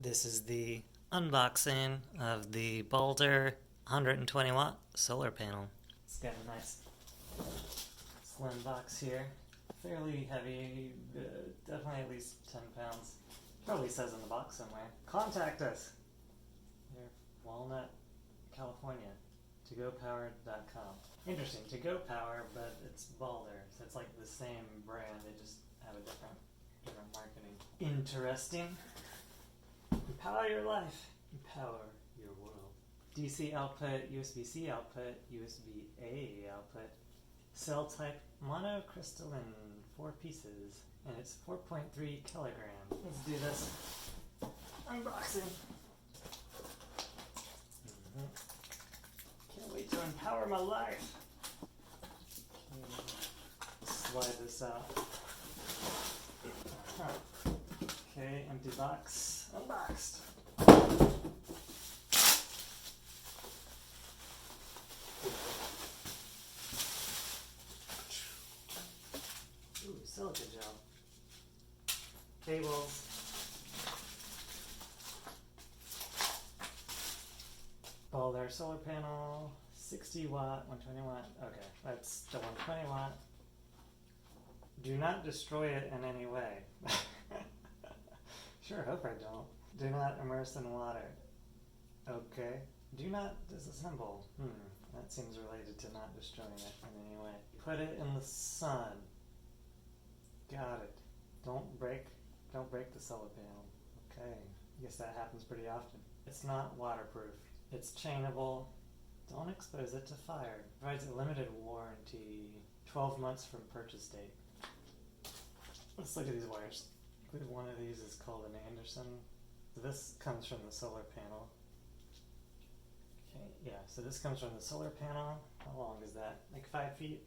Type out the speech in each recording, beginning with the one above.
This is the unboxing of the BALDR 120 watt solar panel. It's got a nice slim box here. Fairly heavy, definitely at least 10 pounds. Probably says in the box somewhere. Contact us! Here, Walnut, California. ToGoPower.com. Interesting, To Go Power, but it's BALDR, so it's like the same brand, they just have a different marketing. Interesting. Empower your life. Empower your world. DC output, USB-C output, USB-A output. Cell type monocrystalline, 4 pieces, and it's 4.3 kilograms. Let's do this unboxing. Can't wait to empower my life. Slide this out. Okay, empty box. Unboxed. Ooh, silica gel. Cables. BALDR solar panel. 60 watt, 120 watt. Okay, that's the 120 watt. Do not destroy it in any way. Sure, hope I don't. Do not immerse in water. Okay. Do not disassemble. That seems related to not destroying it in any way. Put it in the sun. Got it. Don't break the solar panel. Okay. I guess that happens pretty often. It's not waterproof. It's chainable. Don't expose it to fire. Provides a limited warranty. 12 months from purchase date. Let's look at these wires. One of these is called an Anderson. So this comes from the solar panel. Okay, yeah, so this comes from the solar panel. How long is that? Like 5 feet?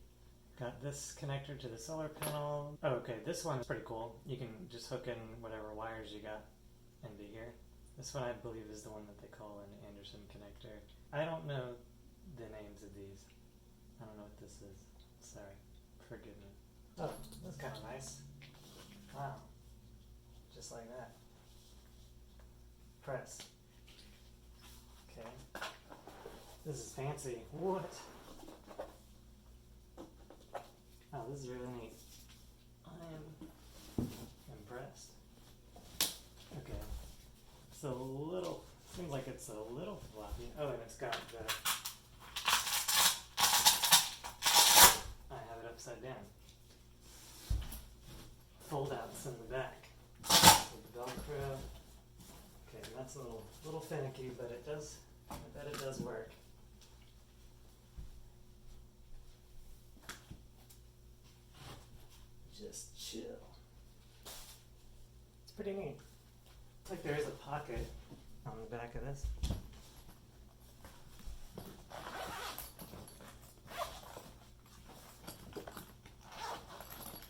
Got this connector to the solar panel. Oh, okay, this one is pretty cool. You can just hook in whatever wires you got into here. This one I believe is the one that they call an Anderson connector. I don't know the names of these. I don't know what this is. Sorry, forgive me. Oh, that's kind of nice. Wow. Just like that. Press. Okay. This is fancy. What? Oh, this is really neat. I am impressed. Okay. It's a little, seems like it's a little floppy. Oh, and it's got the, I have it upside down. Fold outs in the back. The Velcro. Okay, that's a little finicky, but it does, I bet it does work. Just chill. It's pretty neat. It's like there is a pocket on the back of this.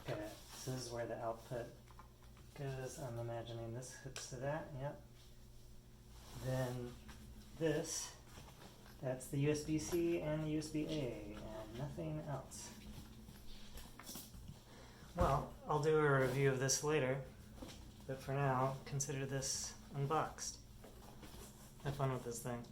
Okay, this is where the output goes. I'm imagining this hooks to that, yep. Then this, that's the USB-C and the USB-A, and nothing else. Well, I'll do a review of this later, but for now, consider this unboxed. Have fun with this thing.